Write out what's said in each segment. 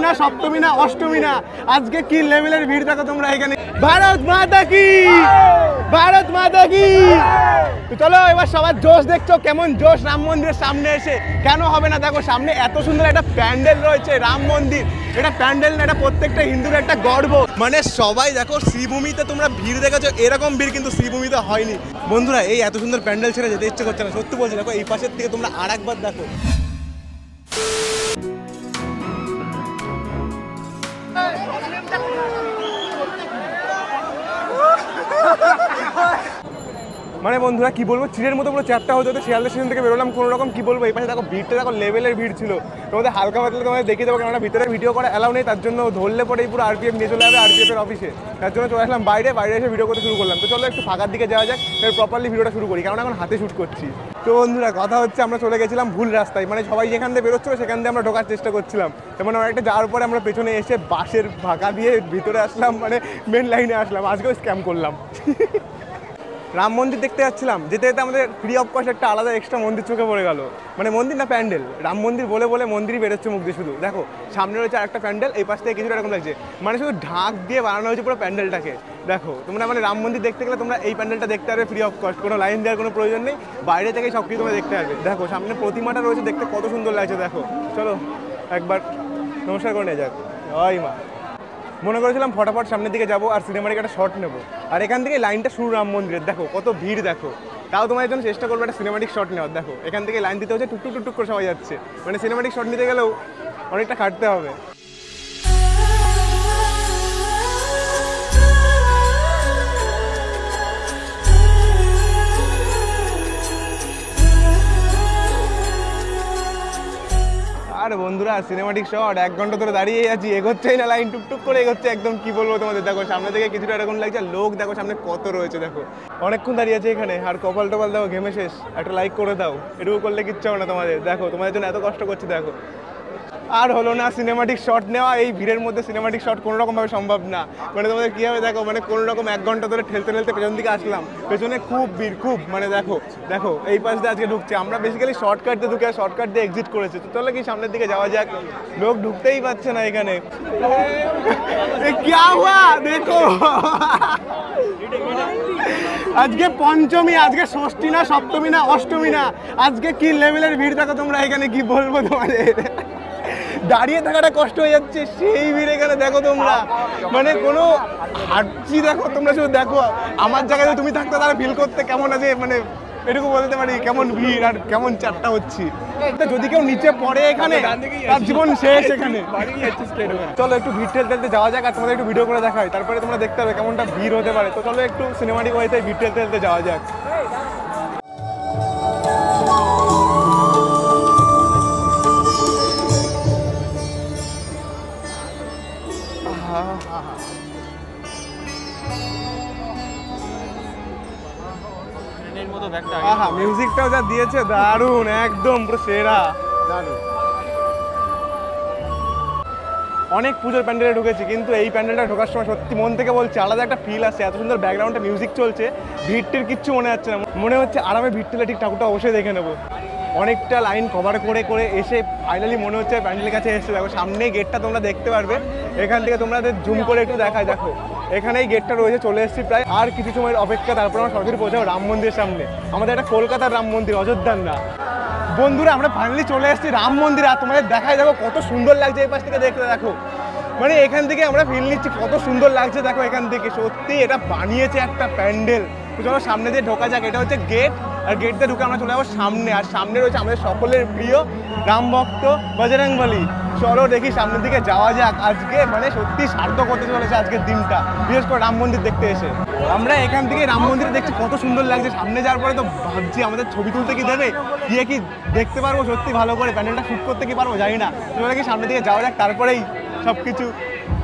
না সপ্তমী না অষ্টমী না, আজকে কি লেভেলের ভিড় দেখো তোমরা এখানে। ভারত মাতা কি, ভারত মাতা কি। চলো এবার সবার জোশ দেখছো কেমন জোশ রাম মন্দিরের সামনে এসে। কেন হবে না, দেখো সামনে এত সুন্দর একটা প্যান্ডেল রয়েছে রাম মন্দির। এটা প্যান্ডেল না, এটা প্রত্যেকটা হিন্দুর একটা গর্ব। মানে সবাই দেখো শ্রীভূমিতে তোমরা ভিড় দেখেছো, এরকম ভিড় কিন্তু শ্রীভূমিতে হয়নি। বন্ধুরা এই এত সুন্দর প্যান্ডেল ছেড়ে যেতে ইচ্ছে করছে না, সত্যি বলছি। দেখো এই পাশের থেকে তোমরা আর একবার দেখো। মানে বন্ধুরা কি বলবো, চিড়ের মতো পুরো চ্যাপটা হতে হতে শিয়ালদা স্টেশন থেকে বেরোলাম কোনো রকম। কি বলবো, এই পাশে দেখো ভিড়টা দেখো, লেভেলের ভিড় ছিল। তোমাদের হালকা পাতলা তোমাদের দেখিয়ে দেবো, কেননা ভিতরে ভিডিও করা অ্যালাউ নেই, তার জন্য ধরলে পরে পুরো আরপিএফ নিয়ে চলে যাবে আরপিএফের অফিসে। তার জন্য চলে আসলাম বাইরে এসে ভিডিও করতে শুরু করলাম। তো চলো একটু ফাঁকার দিকে যাওয়া যাক, এবার প্রপারলি ভিডিওটা শুরু করি, কেননা এখন হাতে শ্যুট করছি। তো বন্ধুরা কথা হচ্ছে, আমরা চলে গেছিলাম ভুল রাস্তায়। মানে সবাই যেখান দিয়ে বেরোচ্ছিল সেখান দিয়ে আমরা ঢোকার চেষ্টা করছিলাম। যেমন অনেকটা যাওয়ার পরে আমরা পেছনে এসে বাসের ফাঁকা দিয়ে ভিতরে আসলাম, মানে মেন লাইনে আসলাম। আজকেও স্ক্যাম করলাম। রাম মন্দির দেখতে যাচ্ছিলাম, যেতে যেতে আমাদের ফ্রি অফ কস্ট একটা আলাদা এক্সট্রা মন্দির চোখে পড়ে গেল। মানে মন্দির না প্যান্ডেল, রাম মন্দির বলে বলে মন্দিরই বেরোচ্ছে মুখ দিয়ে শুধু। দেখো সামনে রয়েছে আরেকটা প্যান্ডেল, এই পাশ থেকে কিছুটা এরকম লাগছে, মানে শুধু ঢাক দিয়ে বানানো হয়েছে পুরো প্যান্ডেলটাকে। দেখো তোমরা মানে রাম মন্দির দেখতে গেলে তোমরা এই প্যান্ডেলটা দেখতে পারবে ফ্রি অফ কস্ট, কোনো লাইন দেওয়ার কোনো প্রয়োজন নেই, বাইরে থেকেই সব কিছু তোমরা দেখতে পারবে। দেখো সামনে প্রতিমাটা রয়েছে, দেখতে কত সুন্দর লাগছে। দেখো চলো একবার নমস্কার করে নিয়ে যাক। ওই মা, মনে করেছিলাম ফটাফট সামনের দিকে যাবো আর সিনেমাটিক একটা শট নেবো, আর এখান থেকে লাইনটা শুরু রাম মন্দিরের। দেখো কত ভিড়, দেখো তাও তোমার জন্য চেষ্টা করবো একটা সিনেমাটিক শট নেওয়ার। দেখো এখান থেকে লাইন দিতে হচ্ছে, টুকটুক টুকটুক করে সবাই যাচ্ছে। মানে সিনেমাটিক শট নিতে গেলেও অনেকটা খাটতে হবে। আরে বন্ধুরা সিনেমাটিক শট 1 ঘন্টা ধরে দাঁড়িয়ে আছি, এগোচ্ছেই না, লাইন টুকটুক করে এগোচ্ছে একদম। কি বলবো তোমাদের, দেখো সামনে থেকে কিছুটা এরকম লাগছে, লোক দেখো সামনে কত রয়েছে। দেখো অনেকক্ষণ দাঁড়িয়ে আছে এখানে, আর কপাল টপাল দেখো ঘেমে শেষ। একটা লাইক করে দাও, এটুকু করলে কিচ্ছু হবে না তোমাদের। দেখো তোমাদের জন্য এত কষ্ট করছি। দেখো আর হলো না সিনেমাটিক শট নেওয়া, এই ভিড়ের মধ্যে সিনেমাটিক শট কোনো রকমভাবে সম্ভব না। মানে তোমাদের কী হবে দেখো, মানে কোনো রকম 1 ঘন্টা ধরে ঠেলতে ঠেলতে পেছন দিকে আসলাম, পেছনে খুব ভিড় খুব। মানে দেখো দেখো এই পাশ দিয়ে আজকে ঢুকছে, আমরা বেসিক্যালি শর্টকাট দিয়ে ঢুকে শর্টকাট দিয়ে এক্সিট করেছি। তো চলো কি সামনের দিকে যাওয়া যাক, লোক ঢুকতেই পারছে না এখানে। क्या हुआ देखो, আজকে পঞ্চমী, আজকে ষষ্ঠী না সপ্তমী না অষ্টমী না, আজকে কি লেভেলের ভিড় দেখো তোমরা এখানে। কি বলবো তোমাদের, দাঁড়িয়ে থাকাটা কষ্ট হয়ে যাচ্ছে, সেই ভিড় এখানে দেখো তোমরা। মানে কোনো হাঁটছি, দেখো তোমরা শুধু দেখো, আমার জায়গায় তুমি থাকতে তারা ফিল করতে কেমন আছে। মানে এটুকু বলতে পারি কেমন ভিড় আর কেমন চারটা হচ্ছি। যদি কেউ নিচে পড়ে এখানে তার জীবন শেষ এখানে। চলো একটু ভিড় ঠেলতে ঠেলতে যাওয়া যাক, আর তোমাদের একটু ভিডিও করে দেখাই, তারপরে তোমরা দেখতে পাবে কেমনটা ভিড় হতে পারে। তো চলো একটু সিনেমাটিক ওয়েতে ভিড় ঠেলতে ঠেলতে যাওয়া যাক। আহা মিউজিকটাও যা দিয়েছে দারুণ, একদম পুরো সেরা। অনেক পুজোর প্যান্ডেলে ঢুকেছি, কিন্তু এই প্যান্ডেলটা ঢোকার সময় সত্যি মন থেকে বলছে আলাদা একটা ফিল আসছে। এত সুন্দর ব্যাকগ্রাউন্ডে মিউজিক চলছে, ভিড়টির কিচ্ছু মনে হচ্ছে না, মনে হচ্ছে আরামে ভিড় ঠেলে ঠিক ঠাকুরটা অবশ্যই দেখে নেবো। অনেকটা লাইন কভার করে করে এসে ফাইনালি মনে হচ্ছে প্যান্ডেলের কাছে এসে। দেখো সামনে গেটটা তোমরা দেখতে পারবে, এখান থেকে তোমরা জুম করে একটু দেখায়। দেখো এখানেই গেটটা রয়েছে, চলে এসেছি প্রায়। আর কিছু সময়ের অপেক্ষা, তারপর আমরা সরাসরি পৌঁছাবো রাম মন্দিরের সামনে। আমাদের একটা কলকাতার রাম মন্দির, অযোধ্যার না। বন্ধুরা আমরা ফাইনালি চলে এসেছি রাম মন্দির, আর তোমাদের দেখায় দেখো কত সুন্দর লাগছে এই পাশ থেকে দেখতে। দেখো মানে এখান থেকে আমরা ফিল নিচ্ছি কত সুন্দর লাগছে। দেখো এখান থেকে সত্যি এটা বানিয়েছে একটা প্যান্ডেল। তো চলো সামনে দিয়ে ঢোকা যাক, এটা হচ্ছে গেট, আর গেট দিয়ে ঢুকে আমরা চলে যাবো সামনে। আর সামনে রয়েছে আমাদের সকলের প্রিয় রাম ভক্ত বজরংবলী। চলো দেখি সামনের দিকে যাওয়া যাক। আজকে মানে সত্যি সার্থক করতে চলেছে আজকের দিনটা, বিশেষ করে রাম মন্দির দেখতে এসে। আমরা এখান থেকে রাম মন্দিরে দেখছি কত সুন্দর লাগছে। সামনে যাওয়ার পরে তো ভাবছি আমাদের ছবি তুলতে কি দেবে, গিয়ে কি দেখতে পারবো সত্যি ভালো করে, প্যান্ডেলটা শ্যুট করতে কি পারবো জানি না। চলো কি সামনের দিকে যাওয়া যাক, তারপরেই সব কিছু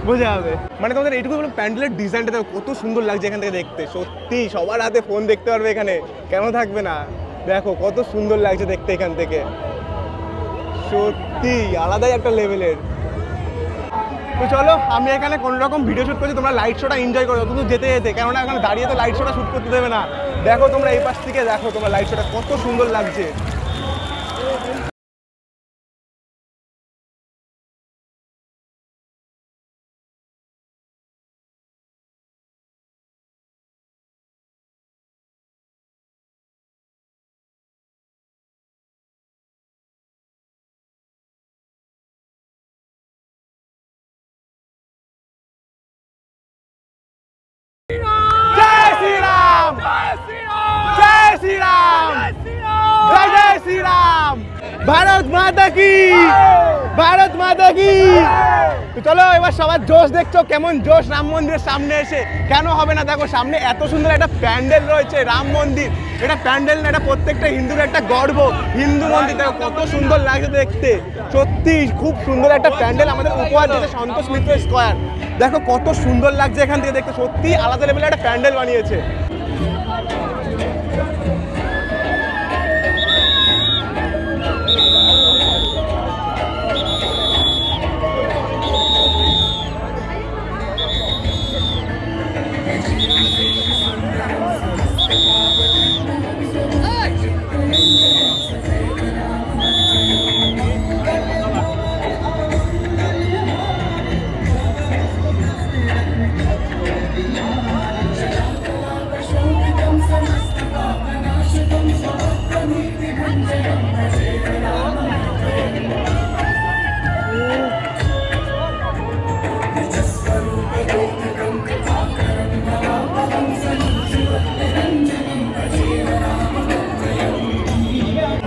বোঝা যাবে। মানে তোমাদের এইটুকু প্যান্ডেলের ডিজাইনটা দেখো কত সুন্দর লাগছে এখান থেকে দেখতে। সত্যি সবার হাতে ফোন দেখতে পারবে এখানে, কেন থাকবে না। দেখো কত সুন্দর লাগছে দেখতে এখান থেকে, সত্যি আলাদাই একটা লেভেলের। তো চলো আমি এখানে কোনো রকম ভিডিও শ্যুট করছি, তোমরা লাইট শোটা এনজয় করো শুধু যেতে যেতে, কেননা এখানে দাঁড়িয়ে তো লাইট শোটা শ্যুট করতে দেবে না। দেখো তোমরা এই পাশ থেকে দেখো, তোমরা লাইট শোটা কত সুন্দর লাগছে। শ্রীরাম, জয় জয় শ্রীরাম, ভারত মাতা কি, ভারত মাতা কি। চলো এবার সবার জোশ দেখছো কেমন জোশ রাম মন্দিরের সামনে এসে। কেন হবে না, দেখো সামনে এত সুন্দর একটা প্যান্ডেল রয়েছে রাম মন্দির। এটা প্যান্ডেল না, এটা প্রত্যেকটা হিন্দুর একটা গর্ব। হিন্দু মন্দির দেখো কত সুন্দর লাগছে দেখতে, সত্যি খুব সুন্দর একটা প্যান্ডেল আমাদের উপহার দিয়েছে সন্তোষ মিত্র স্কোয়ার। দেখো কত সুন্দর লাগছে এখান থেকে দেখতে, সত্যি আলাদা লেভেলের একটা প্যান্ডেল বানিয়েছে।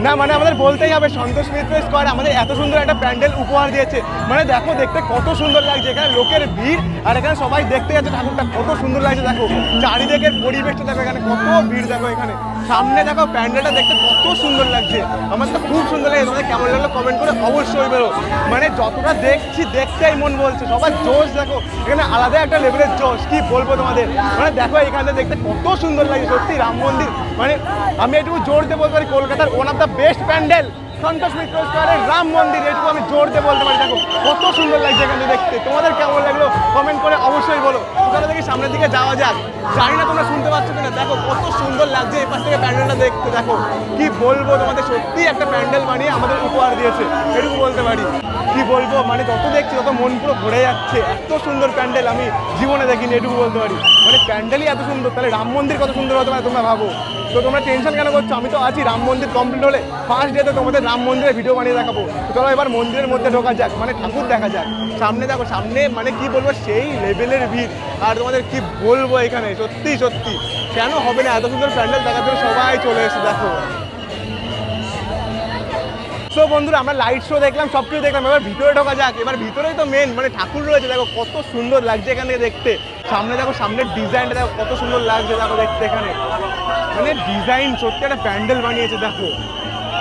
না মানে আমাদের বলতেই হবে সন্তোষ মিত্র স্কোয়ার আমাদের এত সুন্দর একটা প্যান্ডেল উপহার দিয়েছে। মানে দেখো দেখতে কত সুন্দর লাগছে, এখানে লোকের ভিড় আর এখানে সবাই দেখতে যাচ্ছে ঠাকুরটা, কত সুন্দর লাগছে। দেখো চারিদিকের পরিবেশটা দেখো, এখানে কত ভিড় দেখো, এখানে সামনে দেখো প্যান্ডেলটা দেখতে কত সুন্দর লাগছে। আমার তো খুব সুন্দর লাগে, তোমাদের কেমন লাগলো কমেন্ট করে অবশ্যই বেরো। মানে যতটা দেখছি দেখতেই মন বলছে, সবার জোশ দেখো এখানে আলাদা একটা লেভেলের জোশ, কি বলবো তোমাদের। মানে দেখো এখানে দেখতে কত সুন্দর লাগছে সত্যি রাম মন্দির। মানে আমি এটুকু জোর দিয়ে বলতে পারি কলকাতার one of the best pandal Santosh Mitra স্কোয়ারের রাম মন্দির, এটুকু আমি জোর দিয়ে বলতে পারি। দেখো কত সুন্দর লাগছে এখানে দেখতে, তোমাদের কেমন লাগলো কমেন্ট করে অবশ্যই বলো। তাহলে দেখি সামনের দিকে যাওয়া যাক, জানি না তোমরা শুনতে পাচ্ছ কিনা। দেখো কত সুন্দর লাগছে এই পাশ থেকে প্যান্ডেলটা দেখতে, দেখো কি বলবো তোমাদের, সত্যি একটা প্যান্ডেল বানিয়ে আমাদের উপহার দিয়েছে এটুকু বলতে পারি। কি বলবো, মানে যত দেখছি তত মন পুরো ভরে যাচ্ছে, এত সুন্দর প্যান্ডেল আমি জীবনে দেখিনি এটুকু বলতে পারি। মানে প্যান্ডেলই এত সুন্দর, তাহলে রাম মন্দির কত সুন্দর হতে পারে তোমরা ভাবো। তো তোমরা টেনশন কেন করছো, আমি তো আছি। রাম মন্দির কমপ্লিট হলে ফার্স্ট ডেতে তোমাদের রাম মন্দিরের ভিডিও বানিয়ে দেখাবো। চলো এবার মন্দিরের মধ্যে ঢোকা যাক, মানে ঠাকুর দেখা যাক। সামনে দেখো, সামনে মানে কি বলবো সেই লেভেলের ভিড়। আর তোমাদের কি বলবো এখানে সত্যি সত্যি কেন হবে না, এত সুন্দর প্যান্ডেল দেখার জন্য সবাই চলে এসে দেখো। সো বন্ধুরা আমরা লাইট শো দেখলাম, সব কিছু দেখলাম, এবার ভিতরে ঢোকা যাক। এবার ভিতরেই তো মেন, মানে ঠাকুর রয়েছে দেখো কত সুন্দর লাগছে এখান থেকে দেখতে। সামনে দেখো, সামনের ডিজাইনটা দেখো কত সুন্দর লাগছে দেখো দেখতে, এখানে মানে ডিজাইন সত্যি একটা প্যান্ডেল বানিয়েছে দেখো।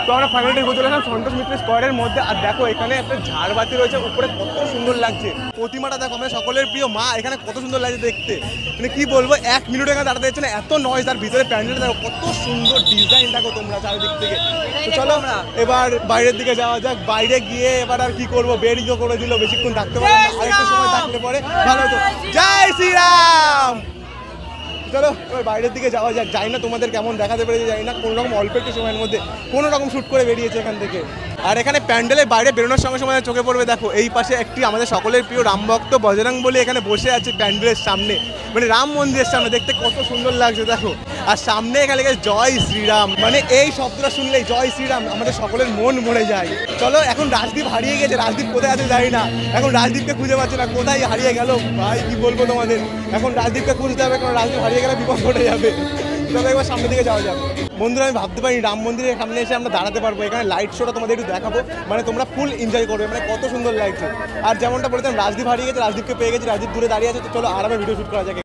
তো আমরা ফাইনালি চলে এলাম সন্তোষ মিত্র স্কোয়ারের মধ্যে। আর দেখো এখানে একটা ঝাড়বাতি রয়েছে উপরে, কত সুন্দর লাগছে। প্রতিমাটা দেখো আমাদের সকলের প্রিয় মা, এখানে কত সুন্দর লাগছে দেখতে। মানে কি বলবো, 1 মিনিট এখানে দাঁড়াতে যাচ্ছে না, এত নয়েজ। আর ভিতরে প্যান্ডেলটা দেখো কত সুন্দর ডিজাইন দেখো তোমরা চারিদিক থেকে। তো চলো এবার বাইরের দিকে যাওয়া যাক। বাইরে গিয়ে এবার আর কি করবো, বেরিয়ে করে দিল, বেশিক্ষণ থাকতে পারবো না, আরেকটু সময় থাকলে পরে ভালো হতো। জয় শ্রীরাম। চলো এবার বাইরের দিকে যাওয়া যাক। জানি না তোমাদের কেমন দেখাতে পেরেছে, জানি না, কোনো রকম অল্প একটু সময়ের মধ্যে কোনো রকম শ্যুট করে বেরিয়েছে এখান থেকে। আর এখানে প্যান্ডেলের বাইরে বেরোনোর সঙ্গে সঙ্গে চোখে পড়বে দেখো এই পাশে একটি আমাদের সকলের প্রিয় রাম ভক্ত বজরং বলে এখানে বসে আছে প্যান্ডেলের সামনে, মানে রাম মন্দিরের সামনে, দেখতে কত সুন্দর লাগছে দেখো। আর সামনে এখানে লেগে জয় শ্রীরাম, মানে এই শব্দটা শুনলেই জয় শ্রীরাম আমাদের সকলের মন ভরে যায়। চলো এখন রাজদীপ হারিয়ে গেছে, রাজদীপ কোথায় আছে জানি না, এখন রাজদীপকে খুঁজে পাচ্ছে না, কোথায় হারিয়ে গেল ভাই কি বলবো তোমাদের। এখন রাজদীপকে খুঁজতে হবে, কারণ রাজদীপ হারিয়ে গেলে বিপদ ঘটে যাবে। চলো একবার সামনের দিকে যাওয়া যাবে। বন্ধুরা আমি ভাবতে পারি রাম মন্দিরের সামনে এসে আমরা দাঁড়াতে পারবো, এখানে লাইট শোটা তোমাদের একটু দেখাবো, মানে তোমরা ফুল এনজয় করবে, মানে কত সুন্দর লাগছে। আর যেমনটা বলেছিলাম রাজদীপ হারিয়ে গেছে, রাজদীপকে পেয়ে গেছি, রাজদীপ দূরে দাঁড়িয়ে আছে। তো চলো আরামে ভিডিও শুট করা যাক।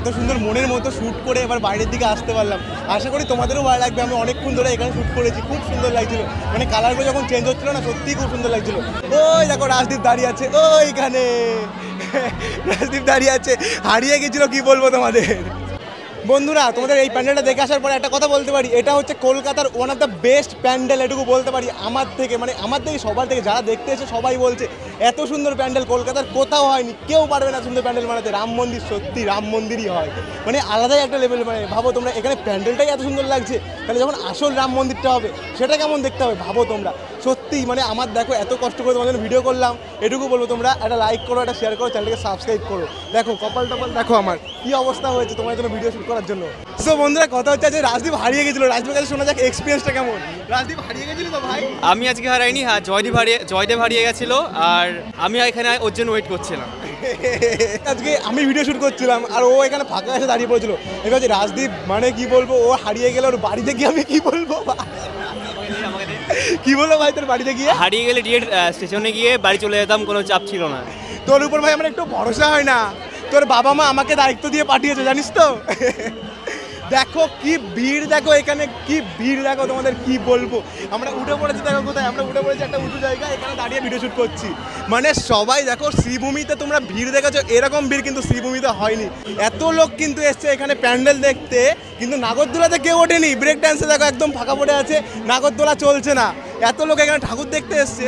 এত সুন্দর মনের মতো শ্যুট করে এবার বাইরের দিকে আসতে পারলাম। আশা করি তোমাদেরও ভালো লাগবে। আমি অনেকক্ষণ ধরে এখানে শ্যুট করেছি, খুব সুন্দর লাগছিল, মানে কালারগুলো যখন চেঞ্জ হচ্ছিল না সত্যিই খুব সুন্দর লাগছিল। ওই দেখো রাজদীপ দাঁড়িয়ে আছে ওইখানে, রাজদীপ দাঁড়িয়ে আছে, হারিয়ে গেছিলো কি বলবো তোমাদের। বন্ধুরা তোমাদের এই প্যান্ডেলটা দেখে আসার পরে একটা কথা বলতে পারি, এটা হচ্ছে কলকাতার one of the best pandal, এটুকু বলতে পারি আমার থেকে, মানে আমার থেকে সবার থেকে যারা দেখতে এসে সবাই বলছে এত সুন্দর প্যান্ডেল কলকাতার কোথাও হয়নি, কেউ পারবে না সুন্দর প্যান্ডেল বানাতে। রাম মন্দির সত্যি রাম মন্দিরই হয়, মানে আলাদাই একটা লেভেল। মানে ভাবো তোমরা এখানে প্যান্ডেলটাই এত সুন্দর লাগছে, তাহলে যখন আসল রাম মন্দিরটা হবে সেটা কেমন দেখতে হবে ভাবো তোমরা। সত্যি মানে আমার দেখো এত কষ্ট করে তোমাদের ভিডিও করলাম, এটুকু বলবো তোমরা একটা লাইক করো, একটা শেয়ার করো, চ্যানেলকে সাবস্ক্রাইব করো। দেখো কপাল টপাল দেখো আমার কি অবস্থা হয়েছে তোমার জন্য ভিডিও শুট করার জন্য। সো বন্ধুরা কথা হচ্ছে যে রাজদীপ হারিয়ে গেছিল, রাজদীপের কাছে শোনা যাক এক্সপিরিয়েন্সটা কেমন। রাজদীপ হারিয়ে গেছিল তো ভাই? আমি আজকে হারাইনি, হ্যাঁ জয়দেব হারিয়ে গেছিল, আর আমি এখানে ওর জন্য ওয়েট করছিলাম। আজকে আমি ভিডিও শুট করছিলাম আর ও এখানে ফাঁকা এসে দাঁড়িয়ে পড়েছিল। এবার যে রাজদীপ মানে কি বলবো, ও হারিয়ে গেল, ওর বাড়িতে গিয়ে আমি কি বলবো, কি বলবো ভাই তোর বাড়িতে গিয়ে? হারিয়ে গেলে ডিরেক্ট স্টেশনে গিয়ে বাড়ি চলে যেতাম, কোনো চাপ ছিল না। তোর উপর ভাই আমার একটু ভরসা হয় না, তোর বাবা মা আমাকে দায়িত্ব দিয়ে পাঠিয়েছে জানিস তো। দেখো কি ভিড়, দেখো এখানে কি ভিড়, দেখো তোমাদের কি বলবো। আমরা উঠে পড়েছি, দেখো কোথায় আমরা উঠে পড়েছি, একটা উঁচু জায়গা, এখানে দাঁড়িয়ে ভিডিও শুট করছি। মানে সবাই দেখো, শ্রীভূমিতে তোমরা ভিড় দেখেছো, এরকম ভিড় কিন্তু শ্রীভূমিতে হয়নি। এত লোক কিন্তু এসছে এখানে প্যান্ডেল দেখতে, কিন্তু নাগরদোলাতে কেউ ওঠেনি। ব্রেক ড্যান্সে দেখো একদম ফাঁকা পড়ে আছে, নাগরদোলা চলছে না। এত লোক এখানে ঠাকুর দেখতে এসছে,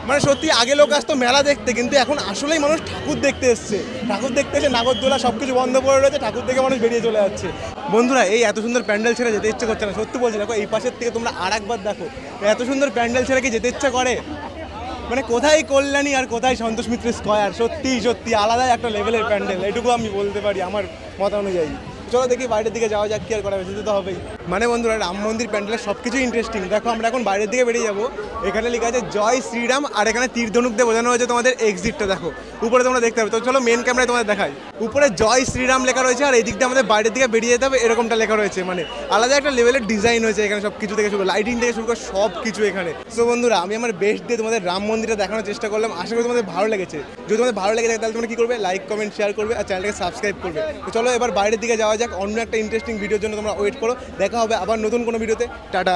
মানে সত্যি আগে লোক আসতো মেলা দেখতে, কিন্তু এখন আসলেই মানুষ ঠাকুর দেখতে এসছে। ঠাকুর দেখতে এসে নাগরদোলা সব কিছু বন্ধ করে রয়েছে, ঠাকুর দেখে মানুষ বেরিয়ে চলে যাচ্ছে। বন্ধুরা এই এত সুন্দর প্যান্ডেল ছেড়ে যেতে ইচ্ছে করছে না, সত্যি বলছি। দেখো এই পাশের থেকে তোমরা আর একবার দেখো, এত সুন্দর প্যান্ডেল ছেড়ে কি যেতে ইচ্ছে করে? মানে কোথায় কল্যাণী আর কোথায় সন্তোষ মিত্র স্কয়ার, সত্যি সত্যি আলাদা একটা লেভেলের প্যান্ডেল, এটুকু আমি বলতে পারি আমার মত অনুযায়ী। চলো দেখি বাইরের দিকে যাওয়া যাক, কি আর করা, যেতে তো হবেই। মানে বন্ধুরা রাম মন্দির প্যান্ডেলের সব কিছু ইন্টারেস্টিং। দেখো আমরা এখন বাইরের দিকে বেরিয়ে যাবো, এখানে লেখা আছে জয় শ্রীরাম, আর এখানে তীর ধনুক দিয়ে বোঝানো হয়েছে তোমাদের এক্সিটটা। দেখো উপরে তোমরা দেখতে পাবে, তো চলো মেন ক্যামেরায় তোমাদের দেখাই। উপরে জয় শ্রীরাম লেখা রয়েছে, আর এই দিক দিয়ে আমাদের বাইরের দিকে বেরিয়ে যেতে হবে, এরকমটা লেখা রয়েছে। মানে আলাদা একটা লেভেলের ডিজাইন হয়েছে এখানে, সব কিছু থেকে শুরু, লাইটিং থেকে শুরু করে সব কিছু এখানে। সো বন্ধুরা আমি আমার বেস্ট দিয়ে তোমাদের রাম মন্দিরটা দেখানোর চেষ্টা করলাম, আশা করি তোমাদের ভালো লেগেছে। যদি তোমাদের ভালো লেগে থাকে তাহলে তোমরা কি করবে, লাইক কমেন্ট শেয়ার করবে আর চ্যানেলকে সাবস্ক্রাইব করবে। তো চলো এবার বাইরের দিকে যাওয়া যাক, অন্য একটা ইন্টারেস্টিং ভিডিওর জন্য তোমরা ওয়েট করো। দেখা হবে আবার নতুন কোনো ভিডিওতে। টাটা।